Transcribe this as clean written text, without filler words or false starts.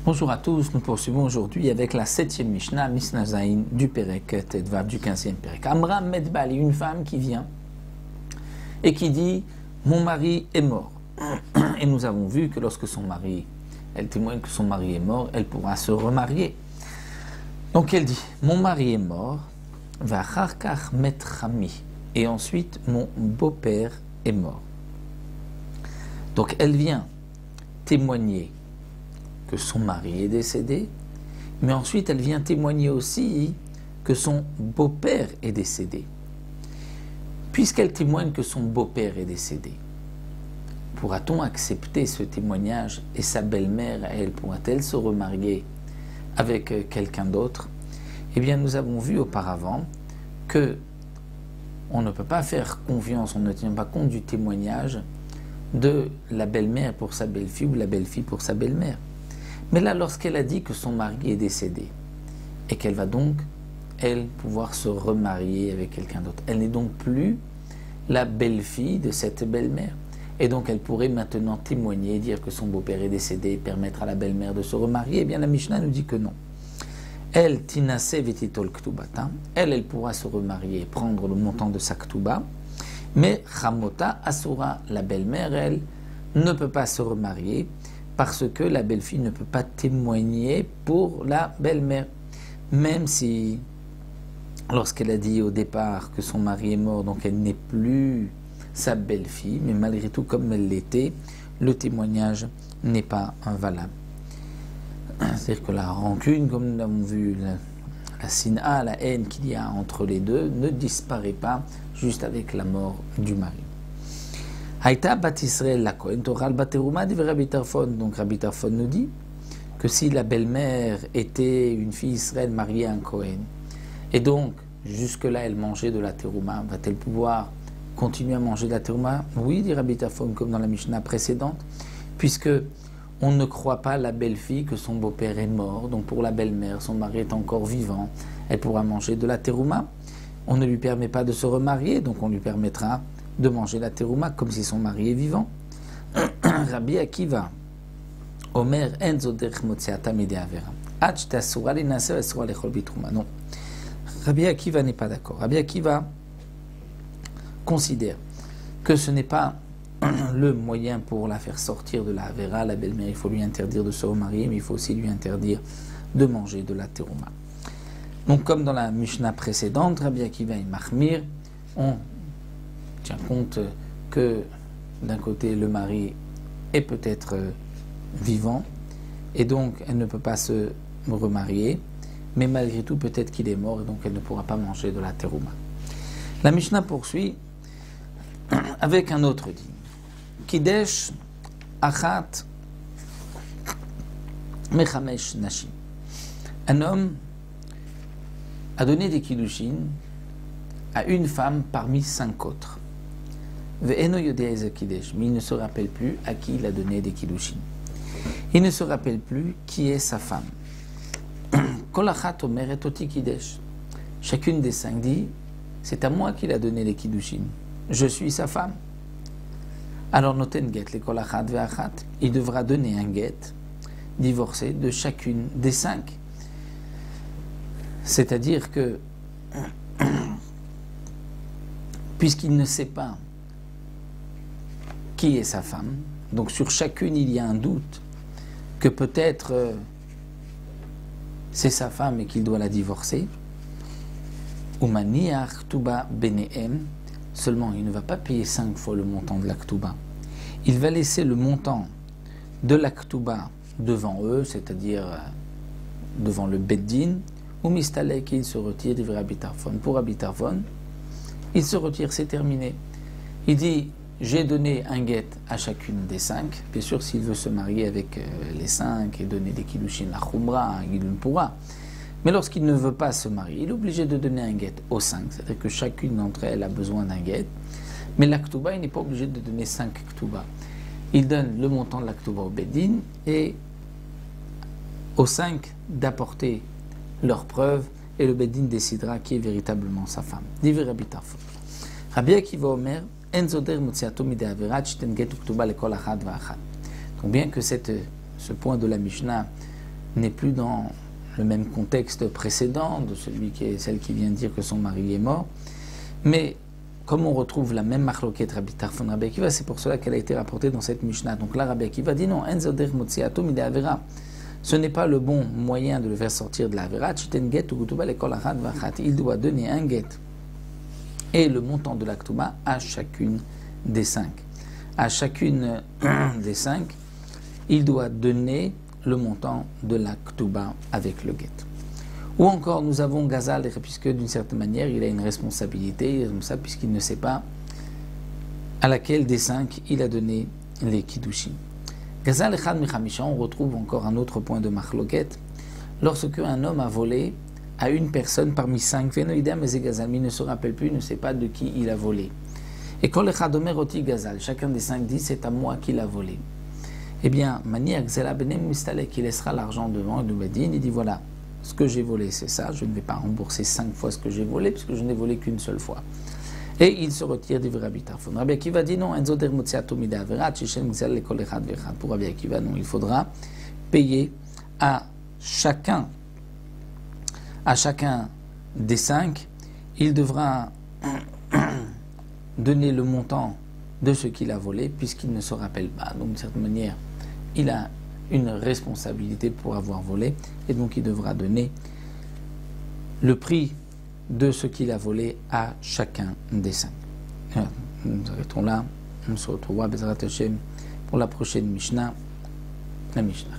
Bonjour à tous, nous poursuivons aujourd'hui avec la 7e Mishnah, Mishnah Zayin du Perek Tedvav du 15e Perek. Amra Medbali, une femme qui vient et qui dit « Mon mari est mort ». Et nous avons vu que lorsque elle témoigne que son mari est mort, elle pourra se remarier. Donc elle dit « Mon mari est mort, va charkach metrami » et ensuite « Mon beau-père est mort ». Donc elle vient témoigner que son mari est décédé, mais ensuite elle vient témoigner aussi que son beau-père est décédé. Puisqu'elle témoigne que son beau-père est décédé, pourra-t-on accepter ce témoignage et sa belle-mère, elle, pourra-t-elle se remarier avec quelqu'un d'autre? Eh bien, nous avons vu auparavant que on ne peut pas faire confiance, on ne tient pas compte du témoignage de la belle-mère pour sa belle-fille ou la belle-fille pour sa belle-mère. Mais là, lorsqu'elle a dit que son mari est décédé et qu'elle va donc, elle, pouvoir se remarier avec quelqu'un d'autre, elle n'est donc plus la belle-fille de cette belle-mère. Et donc, elle pourrait maintenant témoigner, dire que son beau-père est décédé et permettre à la belle-mère de se remarier. Eh bien, la Mishnah nous dit que non. Elle, tinase vetitol ktubata, elle pourra se remarier et prendre le montant de sa ktuba, mais chamota asura, la belle-mère, elle, ne peut pas se remarier parce que la belle-fille ne peut pas témoigner pour la belle-mère. Même si, lorsqu'elle a dit au départ que son mari est mort, donc elle n'est plus sa belle-fille, mais malgré tout, comme elle l'était, le témoignage n'est pas valable. C'est-à-dire que la rancune, comme nous l'avons vu, la sina, la haine qu'il y a entre les deux, ne disparaît pas juste avec la mort du mari. Haïta bat Israël la Kohen, Toral Bateruma, dit Rabbi Tarfon. Donc Rabbi Tarfon nous dit que si la belle-mère était une fille Israël mariée à un Kohen, et donc jusque-là elle mangeait de la terouma, va-t-elle pouvoir continuer à manger de la terouma? Oui, dit Rabbi Tarfon, comme dans la Mishnah précédente, puisque on ne croit pas à la belle-fille que son beau-père est mort, donc pour la belle-mère, son mari est encore vivant, elle pourra manger de la terouma. On ne lui permet pas de se remarier, donc on lui permettra de manger la terouma comme si son mari est vivant. Rabbi Akiva, Omer enzo derech motziata midei avera. Ad shetasura linase asura lechol bitruma. Non. Rabbi Akiva n'est pas d'accord. Rabbi Akiva considère que ce n'est pas le moyen pour la faire sortir de la avera, la belle-mère. Il faut lui interdire de se remarier, mais il faut aussi lui interdire de manger de la terouma. Donc, comme dans la Mishnah précédente, Rabbi Akiva et Mahmir, on tient compte que d'un côté le mari est peut-être vivant et donc elle ne peut pas se remarier, mais malgré tout peut-être qu'il est mort et donc elle ne pourra pas manger de la terouma. La Mishnah poursuit avec un autre dit Kidesh achat mechamesh nashim. Un homme a donné des kiddushin à une femme parmi 5 autres. Mais il ne se rappelle plus à qui il a donné des kiddushin. Il ne se rappelle plus qui est sa femme. Chacune des 5 dit, c'est à moi qu'il a donné les kiddushin. Je suis sa femme. Alors noten get les kolachat ve'achat. Il devra donner un get divorcé de chacune des 5. C'est-à-dire que puisqu'il ne sait pas qui est sa femme, donc sur chacune il y a un doute que peut-être c'est sa femme et qu'il doit la divorcer, seulement il ne va pas payer 5 fois le montant de la ktuba. Il va laisser le montant de la ktuba devant eux, c'est-à-dire devant le beddin, ou mistalek, il se retire, dit Rabbi Tarfon. Pour Rabbi Tarfon, il se retire, c'est terminé. Il dit, j'ai donné un get à chacune des 5. Bien sûr, s'il veut se marier avec les 5 et donner des kiddushin la khumra, il ne pourra. Mais lorsqu'il ne veut pas se marier, il est obligé de donner un get aux 5. C'est-à-dire que chacune d'entre elles a besoin d'un get. Mais la ktuba, il n'est pas obligé de donner 5 ktuba. Il donne le montant de la ktuba au beddin et aux 5 d'apporter leurs preuves et le beddin décidera qui est véritablement sa femme. Dit Rabbi Tarfon. Rabbi Akiva Omer, En zoder motziato mide averat shten get uktuba lekol achad va'achad. Donc bien que ce point de la Mishnah n'est plus dans le même contexte précédent de celle qui vient de dire que son mari est mort, mais comme on retrouve la même marloquette Rabbi Tarfon Rabbi Akiva, c'est pour cela qu'elle a été rapportée dans cette Mishnah. Donc là, Rabbi Akiva dit non, en zoder motziato mide avera. Ce n'est pas le bon moyen de le faire sortir de la avera. Il doit donner un get et le montant de la ktuba à chacune des 5. À chacune des 5, il doit donner le montant de la ktuba avec le get. Ou encore, nous avons Gazal, puisque d'une certaine manière, il a une responsabilité, comme ça, puisqu'il ne sait pas à laquelle des 5 il a donné les kiddushim. Gazal echad michamisha, on retrouve encore un autre point de marloquette. Lorsque un homme a volé à une personne parmi 5, Venoïdem et Gazal, il ne se rappelle plus, il ne sait pas de qui il a volé. Et quand echad omer oti Gazal, chacun des 5 dit c'est à moi qu'il a volé. Eh bien, manière Gzela benem mistalek, il laissera l'argent devant le Bedin, il dit voilà, ce que j'ai volé c'est ça, je ne vais pas rembourser 5 fois ce que j'ai volé, puisque je n'ai volé qu'une seule fois. Et il se retire du Rabbi Tarfon. Rabbi Akiva dit non, pour Rabbi Akiva, non, il faudra payer à chacun des 5, il devra donner le montant de ce qu'il a volé, puisqu'il ne se rappelle pas. Donc, d'une certaine manière, il a une responsabilité pour avoir volé, et donc il devra donner le prix de ce qu'il a volé à chacun des 5. Nous arrêtons là, on se retrouvera Bezrat Hashem pour la prochaine Mishnah, la Mishnah.